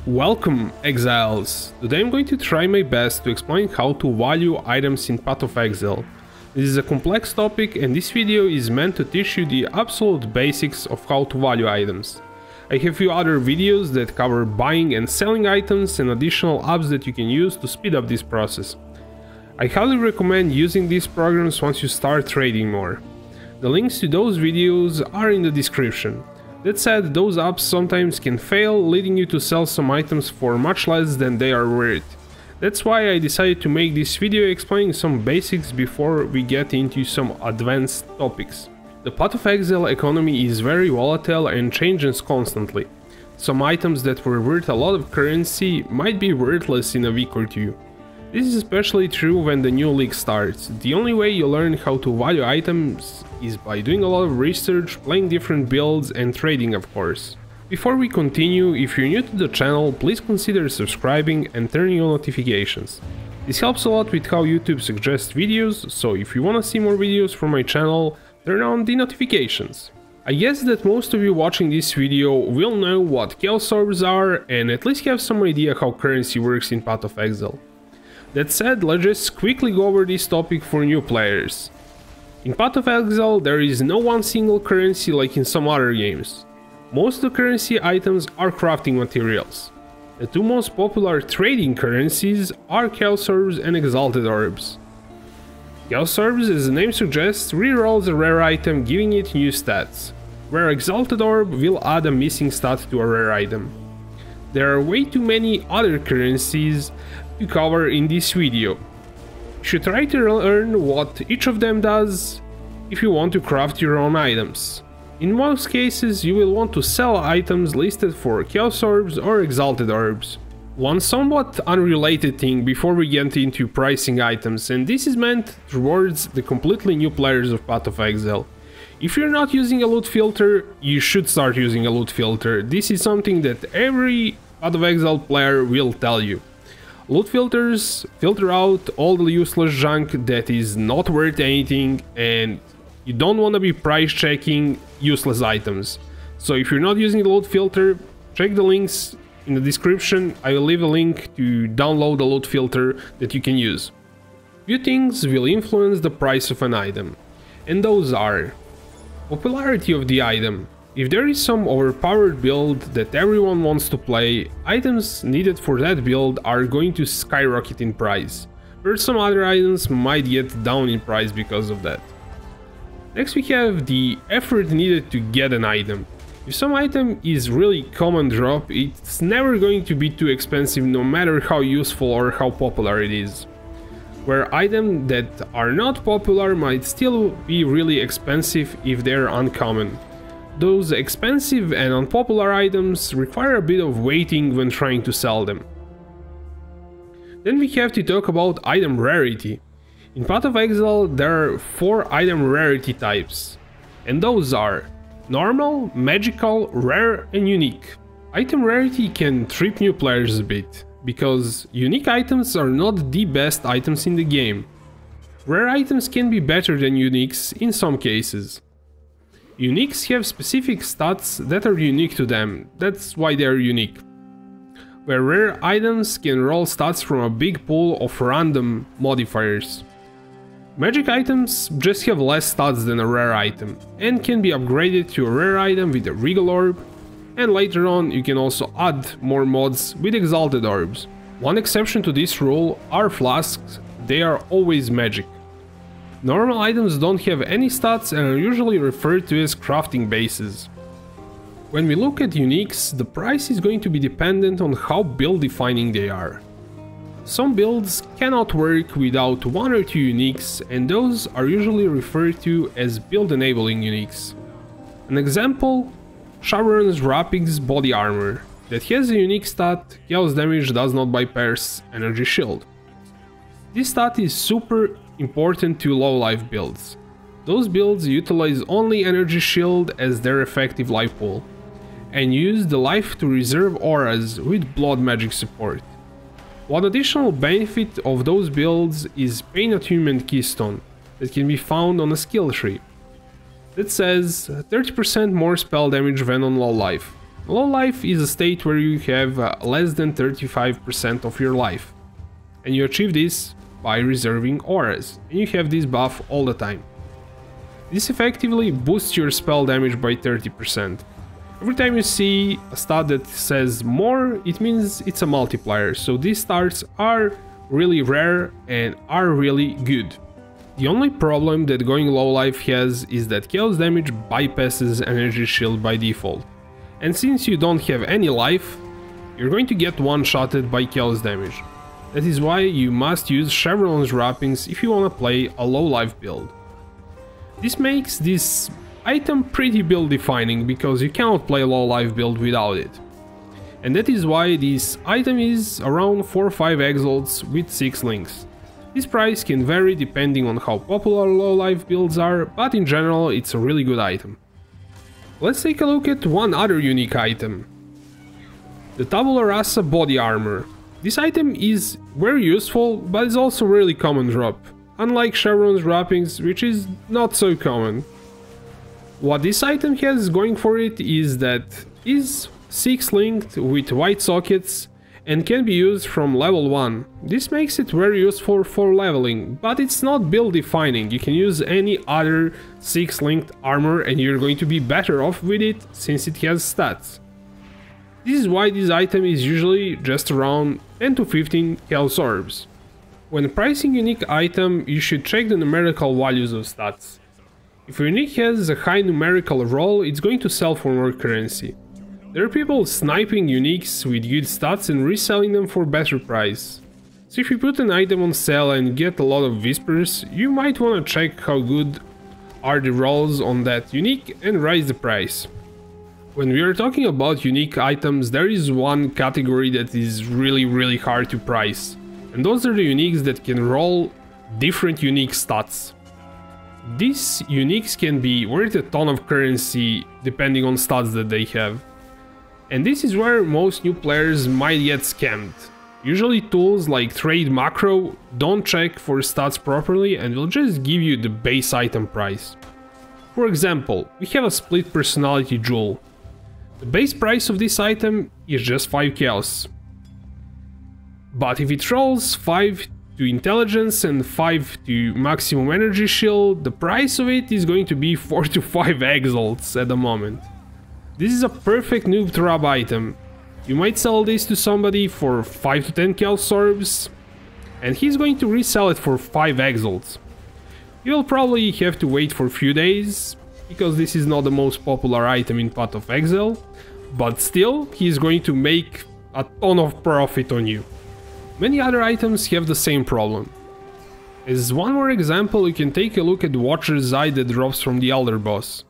Welcome, Exiles! Today I'm going to try my best to explain how to value items in Path of Exile. This is a complex topic and this video is meant to teach you the absolute basics of how to value items. I have a few other videos that cover buying and selling items and additional apps that you can use to speed up this process. I highly recommend using these programs once you start trading more. The links to those videos are in the description. That said, those apps sometimes can fail, leading you to sell some items for much less than they are worth. That's why I decided to make this video explaining some basics before we get into some advanced topics. The Path of Exile economy is very volatile and changes constantly. Some items that were worth a lot of currency might be worthless in a week or two. This is especially true when the new league starts. The only way you learn how to value items is by doing a lot of research, playing different builds and trading, of course. Before we continue, if you're new to the channel, please consider subscribing and turning on notifications. This helps a lot with how YouTube suggests videos, so if you want to see more videos from my channel, turn on the notifications. I guess that most of you watching this video will know what Chaos Orbs are and at least have some idea how currency works in Path of Exile. That said, let's just quickly go over this topic for new players. In Path of Exile there is no one single currency like in some other games. Most of the currency items are crafting materials. The two most popular trading currencies are Chaos Orbs and Exalted Orbs. Chaos Orbs, as the name suggests, rerolls a rare item, giving it new stats, where Exalted Orb will add a missing stat to a rare item. There are way too many other currencies to cover in this video. You should try to learn what each of them does if you want to craft your own items. In most cases you will want to sell items listed for Chaos Orbs or Exalted Orbs. One somewhat unrelated thing before we get into pricing items, and this is meant towards the completely new players of Path of Exile. If you're not using a loot filter, you should start using a loot filter. This is something that every Path of Exile player will tell you. Loot filters filter out all the useless junk that is not worth anything, and you don't want to be price checking useless items. So if you're not using the loot filter, check the links in the description. I will leave a link to download the loot filter that you can use. Few things will influence the price of an item, and those are popularity of the item. If there is some overpowered build that everyone wants to play, items needed for that build are going to skyrocket in price, where some other items might get down in price because of that. Next we have the effort needed to get an item. If some item is really common drop, it's never going to be too expensive no matter how useful or how popular it is. Where items that are not popular might still be really expensive if they're uncommon. Those expensive and unpopular items require a bit of waiting when trying to sell them. Then we have to talk about item rarity. In Path of Exile there are 4 item rarity types, and those are normal, magical, rare and unique. Item rarity can trip new players a bit, because unique items are not the best items in the game. Rare items can be better than uniques in some cases. Uniques have specific stats that are unique to them, that's why they are unique. Where rare items can roll stats from a big pool of random modifiers. Magic items just have less stats than a rare item, and can be upgraded to a rare item with a Regal Orb, and later on you can also add more mods with Exalted Orbs. One exception to this rule are flasks, they are always magic. Normal items don't have any stats and are usually referred to as crafting bases. When we look at uniques, the price is going to be dependent on how build defining they are. Some builds cannot work without 1 or 2 uniques, and those are usually referred to as build enabling uniques. An example, Shadowrun's Rapid's body armor, that has a unique stat, chaos damage does not bypass energy shield. This stat is super important to low life builds. Those builds utilize only energy shield as their effective life pool, and use the life to reserve auras with blood magic support. One additional benefit of those builds is Pain Attunement Keystone that can be found on a skill tree. That says 30% more spell damage when on low life. Low life is a state where you have less than 35% of your life, and you achieve this by reserving auras, and you have this buff all the time. This effectively boosts your spell damage by 30%. Every time you see a stat that says more, it means it's a multiplier, so these stats are really rare and are really good. The only problem that going low life has is that chaos damage bypasses energy shield by default. And since you don't have any life, you're going to get one-shotted by chaos damage. That is why you must use Chevron's wrappings if you want to play a low life build. This makes this item pretty build defining because you cannot play a low life build without it. And that is why this item is around 4 or 5 exiles with 6 links. This price can vary depending on how popular low life builds are, but in general it's a really good item. Let's take a look at one other unique item. The Tabula Rasa body armor. This item is very useful, but it's also really common drop, unlike Chevron's wrappings, which is not so common. What this item has going for it is that it is 6 linked with white sockets and can be used from level 1. This makes it very useful for leveling, but it's not build defining. You can use any other 6 linked armor and you're going to be better off with it since it has stats. This is why this item is usually just around 10 to 15 chaos orbs. When pricing unique item, you should check the numerical values of stats. If a unique has a high numerical roll, it's going to sell for more currency. There are people sniping uniques with good stats and reselling them for better price. So if you put an item on sale and get a lot of whispers, you might want to check how good are the rolls on that unique and raise the price. When we are talking about unique items, there is one category that is really hard to price. And those are the uniques that can roll different unique stats. These uniques can be worth a ton of currency depending on stats that they have. And this is where most new players might get scammed. Usually tools like Trade Macro don't check for stats properly and will just give you the base item price. For example, we have a split personality jewel. The base price of this item is just 5 chaos. But if it rolls 5 to intelligence and 5 to maximum energy shield, the price of it is going to be 4 to 5 exiles at the moment. This is a perfect noob trap item. You might sell this to somebody for 5 to 10 chaos orbs, and he's going to resell it for 5 exiles. You'll probably have to wait for a few days, because this is not the most popular item in Path of Exile, but still, he's going to make a ton of profit on you. Many other items have the same problem. As one more example, you can take a look at Watcher's Eye that drops from the Elder Boss.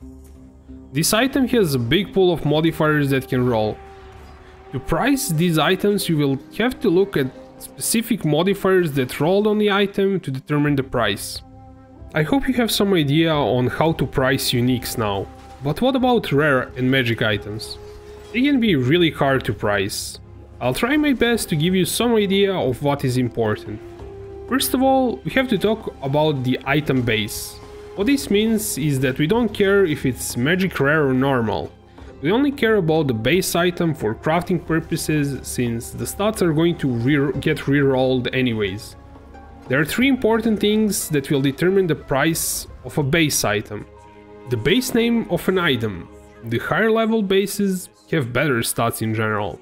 This item has a big pool of modifiers that can roll. To price these items, you will have to look at specific modifiers that rolled on the item to determine the price. I hope you have some idea on how to price uniques now, but what about rare and magic items? They can be really hard to price. I'll try my best to give you some idea of what is important. First of all, we have to talk about the item base. What this means is that we don't care if it's magic, rare or normal. We only care about the base item for crafting purposes, since the stats are going to get rerolled anyways. There are 3 important things that will determine the price of a base item. The base name of an item. The higher level bases have better stats in general.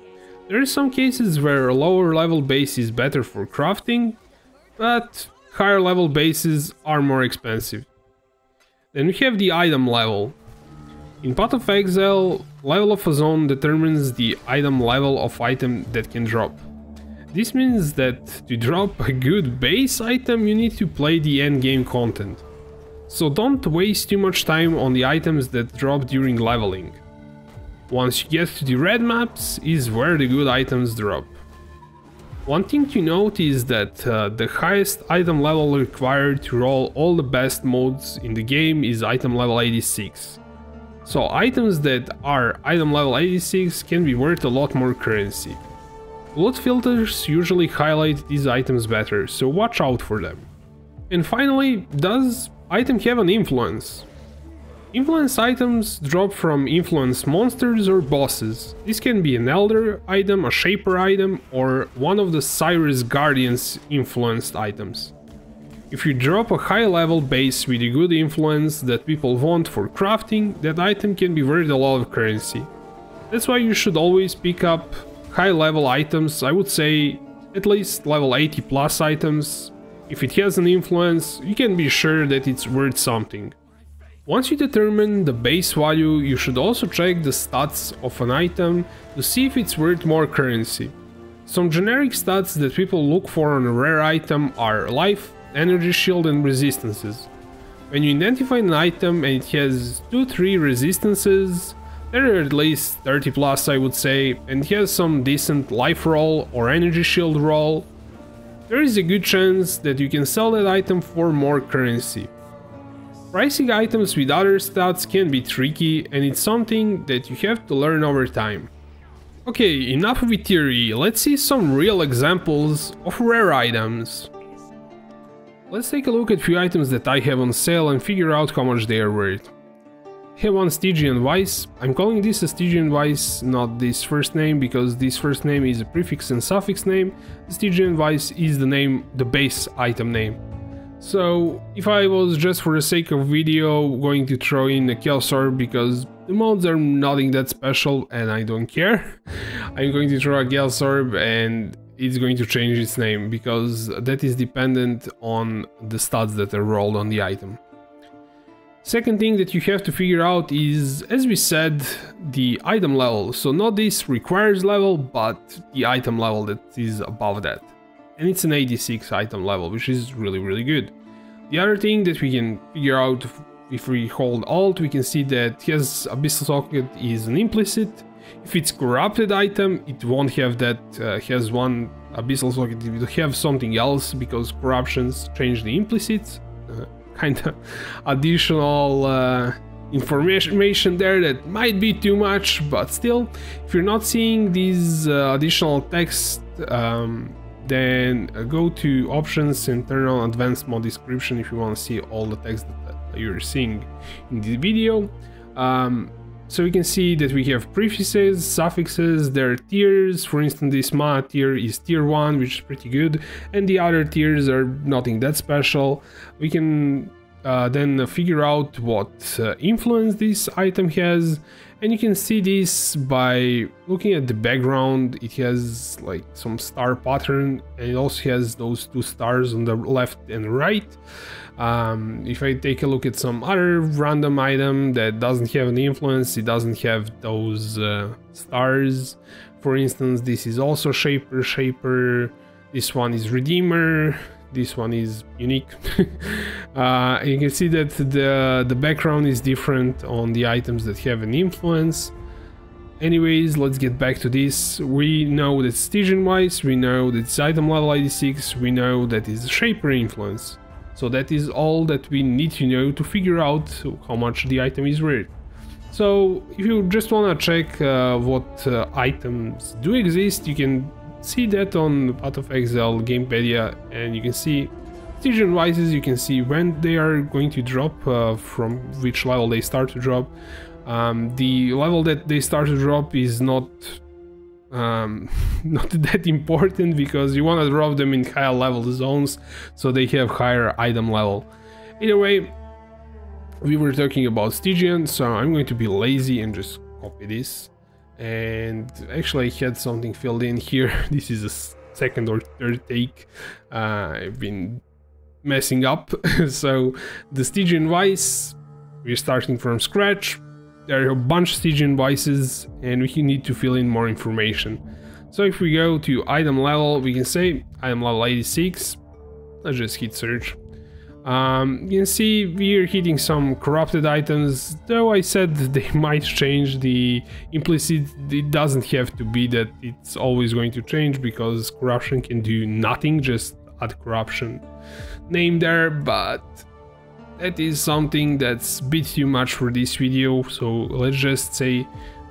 There are some cases where a lower level base is better for crafting, but higher level bases are more expensive. Then we have the item level. In Path of Exile, level of a zone determines the item level of item that can drop. This means that to drop a good base item you need to play the endgame content. So don't waste too much time on the items that drop during leveling. Once you get to the red maps is where the good items drop. One thing to note is that the highest item level required to roll all the best modes in the game is item level 86. So items that are item level 86 can be worth a lot more currency. Loot filters usually highlight these items better, so watch out for them. And finally, does item have an influence? Influence items drop from influence monsters or bosses. This can be an Elder item, a Shaper item, or one of the Cyrus Guardians influenced items. If you drop a high level base with a good influence that people want for crafting, that item can be worth a lot of currency. That's why you should always pick up high level items, I would say at least level 80 plus items. If it has an influence, you can be sure that it's worth something. Once you determine the base value, you should also check the stats of an item to see if it's worth more currency. Some generic stats that people look for on a rare item are life, energy shield and resistances. When you identify an item and it has 2-3 resistances, there are at least 30 plus I would say, and it has some decent life roll or energy shield roll, there is a good chance that you can sell that item for more currency. Pricing items with other stats can be tricky, and it's something that you have to learn over time. Okay, enough with theory, let's see some real examples of rare items. Let's take a look at few items that I have on sale and figure out how much they are worth. I have one Stygian Vice. I'm calling this a Stygian Vice, not this first name, because this first name is a prefix and suffix name. The Stygian Vice is the name, the base item name. So, if I was just for the sake of video going to throw in a Chaos Orb because the mods are nothing that special and I don't care, I'm going to throw a Chaos Orb and it's going to change its name because that is dependent on the stats that are rolled on the item. Second thing that you have to figure out is, as we said, the item level. So not this requires level, but the item level that is above that. And it's an 86 item level, which is really good. The other thing that we can figure out if we hold Alt, we can see that his Abyssal Socket is an implicit. If it's corrupted item, it won't have that, has one Abyssal Socket, it will have something else because corruptions change the implicits. Kinda additional information there that might be too much, but still, if you're not seeing these additional text, then go to options and turn on advanced mod description if you want to see all the text that you're seeing in the video. So we can see that we have prefixes, suffixes, there are tiers. For instance, this mana tier is tier 1, which is pretty good, and the other tiers are nothing that special. We can then figure out what influence this item has, and you can see this by looking at the background. It has like some star pattern, and it also has those 2 stars on the left and right. If I take a look at some other random item that doesn't have an influence, it doesn't have those stars. For instance, this is also Shaper, this one is Redeemer, this one is unique. You can see that the background is different on the items that have an influence. Anyways, let's get back to this. We know that Stygian Vice, we know that it's item level 86, we know that it's Shaper influence. So that is all that we need to know to figure out how much the item is worth. So if you just want to check what items do exist, you can see that on Path of Exile Gamepedia, and you can see Stygian Vices, you can see when they are going to drop, from which level they start to drop. The level that they start to drop is not that important because you want to drop them in higher level zones so they have higher item level. Either way, we were talking about Stygian, so I'm going to be lazy and just copy this. And actually I had something filled in here. This is a second or third take. I've been messing up. So the Stygian Vice, we're starting from scratch. There are a bunch of Stygian Vices and we need to fill in more information. So if we go to item level, we can say item level 86. Let's just hit search. You can see we're hitting some corrupted items, though I said they might change the implicit. It doesn't have to be that it's always going to change because corruption can do nothing, just add corruption name there, but that is something that's a bit too much for this video, so let's just say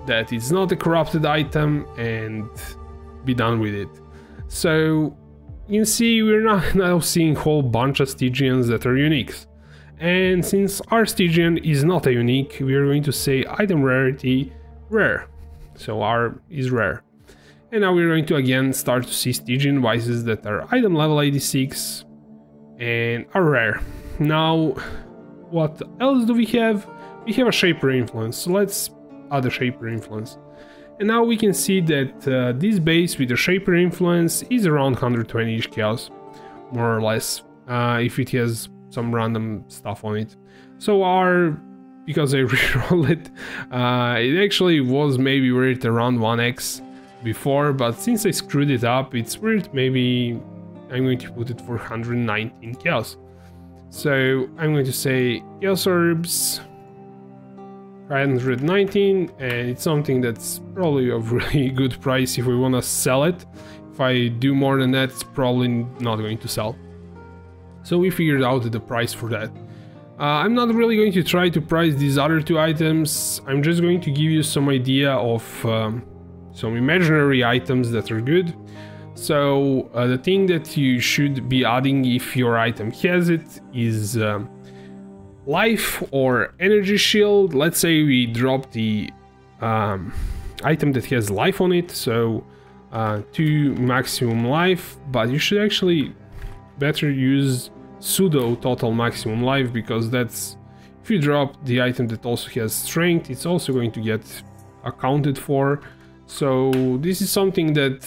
that it's not a corrupted item and be done with it. So you can see we're not now seeing a whole bunch of Stygians that are uniques. And since our Stygian is not a unique, we are going to say item rarity rare. So R is rare. And now we're going to again start to see Stygian vices that are item level 86 and are rare. Now, what else do we have? We have a Shaper Influence, so let's add a Shaper Influence. And now we can see that this base with the Shaper Influence is around 120-ish chaos, more or less, if it has some random stuff on it. So our, because I reroll it, it actually was maybe worth around 1x before, but since I screwed it up, it's worth maybe, I'm going to put it for 119 chaos. So I'm going to say chaos orbs 519, and it's something that's probably a really good price if we want to sell it. If I do more than that, it's probably not going to sell. So we figured out the price for that. I'm not really going to try to price these other two items. I'm just going to give you some idea of some imaginary items that are good. So the thing that you should be adding if your item has it is life or energy shield. Let's say we drop the item that has life on it, so 2 maximum life, but you should actually better use pseudo total maximum life, because that's, if you drop the item that also has strength, it's also going to get accounted for. So this is something that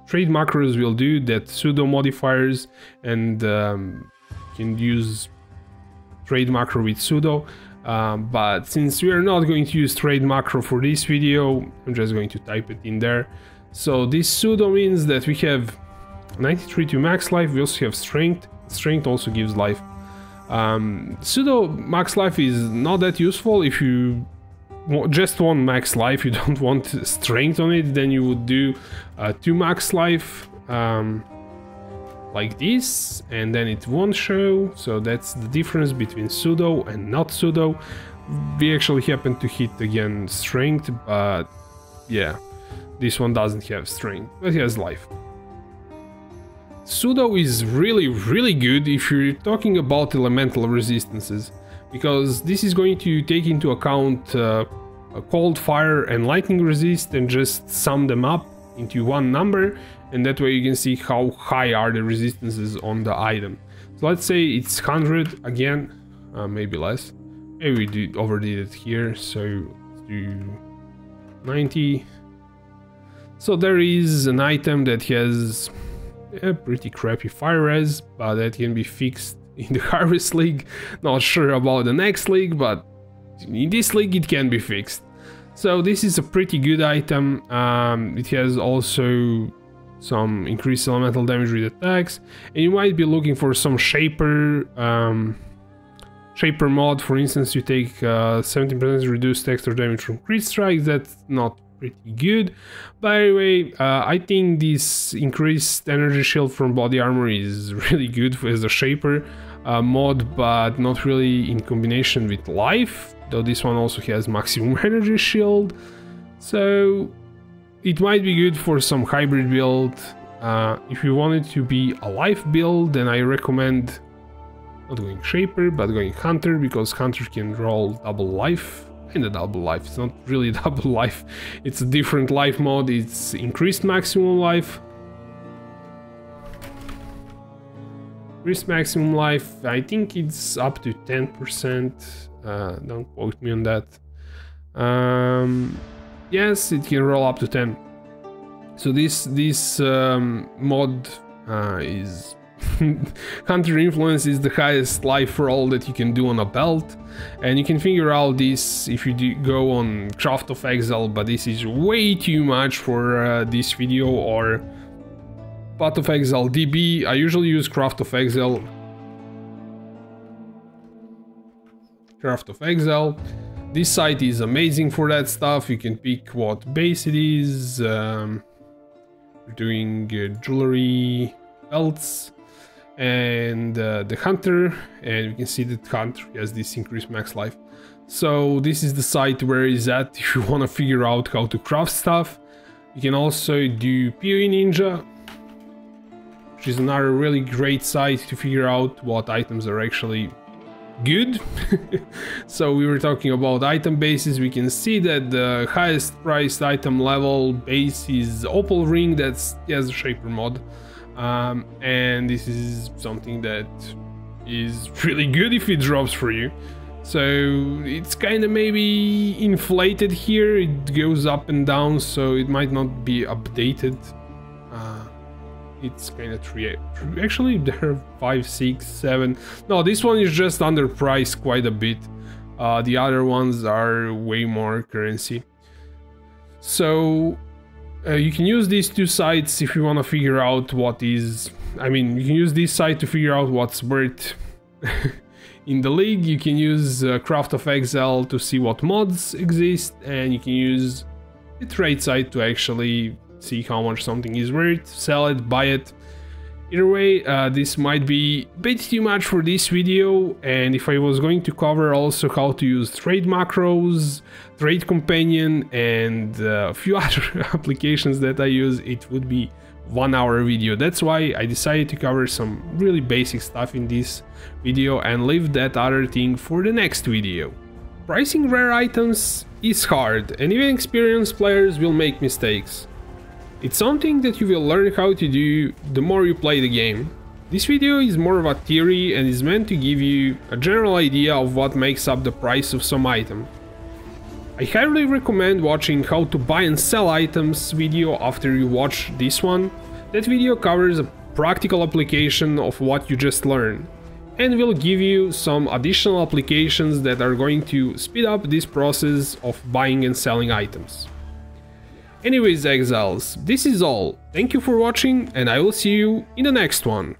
trade macros will do, that pseudo modifiers, and can use trade macro with pseudo, but since we are not going to use trade macro for this video, I'm just going to type it in there. So this pseudo means that we have 93 to max life, we also have strength. Strength also gives life. Pseudo max life is not that useful. If you just want max life, you don't want strength on it, then you would do 2 max life like this, and then it won't show. So that's the difference between pseudo and not pseudo. We actually happen to hit again strength, but yeah, this one doesn't have strength, but it has life. Pseudo is really good if you're talking about elemental resistances, because this is going to take into account cold, fire and lightning resist and just sum them up into one number, and that way you can see how high are the resistances on the item. So let's say it's 100 again, maybe less, maybe we overdid it here, so let's do 90. So there is an item that has a pretty crappy fire res, but that can be fixed in the Harvest League. Not sure about the next league, but in this league it can be fixed. So this is a pretty good item. It has also some increased elemental damage with attacks, and you might be looking for some shaper mod. For instance, you take 17% reduced extra damage from crit strikes. That's not pretty good. By the way, I think this increased energy shield from body armor is really good as a shaper mod, but not really in combination with life, though this one also has maximum energy shield. So it might be good for some hybrid build. If you want it to be a life build, then I recommend not going shaper but going hunter, because hunter can roll double life. And a double life, it's not really double life, it's a different life mode. It's increased maximum life. Increased maximum life, I think it's up to 10%, don't quote me on that. Yes, it can roll up to 10. So this mod is Hunter Influence is the highest life roll that you can do on a belt, and you can figure out this if you go on Craft of Exile, but this is way too much for this video, or Path of Exile DB. I usually use Craft of Exile. Craft of Exile. This site is amazing for that stuff. You can pick what base it is. We're doing jewelry belts and the hunter, and you can see that hunter has this increased max life. So this is the site where it's at if you want to figure out how to craft stuff. You can also do POE Ninja, which is another really great site to figure out what items are actually good. So we were talking about item bases. We can see that the highest priced item level base is Opal Ring, that's has a Shaper mod, and this is something that is really good if it drops for you. So it's kind of maybe inflated here, it goes up and down, so it might not be updated. It's kind of 3, actually there are 5, 6, 7. No, this one is just underpriced quite a bit. The other ones are way more currency. So you can use these two sites if you want to figure out what is, I mean, you can use this site to figure out what's worth in the league. You can use Craft of Exile to see what mods exist, and you can use the trade site to actually see how much something is worth, sell it, buy it. Either way, this might be a bit too much for this video, and if I was going to cover also how to use trade macros, trade companion, and a few other applications that I use, it would be 1-hour video. That's why I decided to cover some really basic stuff in this video and leave that other thing for the next video. Pricing rare items is hard, and even experienced players will make mistakes. It's something that you will learn how to do the more you play the game. This video is more of a theory and is meant to give you a general idea of what makes up the price of some item. I highly recommend watching how to buy and sell items video after you watch this one. That video covers a practical application of what you just learned, and will give you some additional applications that are going to speed up this process of buying and selling items. Anyways, exiles, this is all. Thank you for watching, and I will see you in the next one.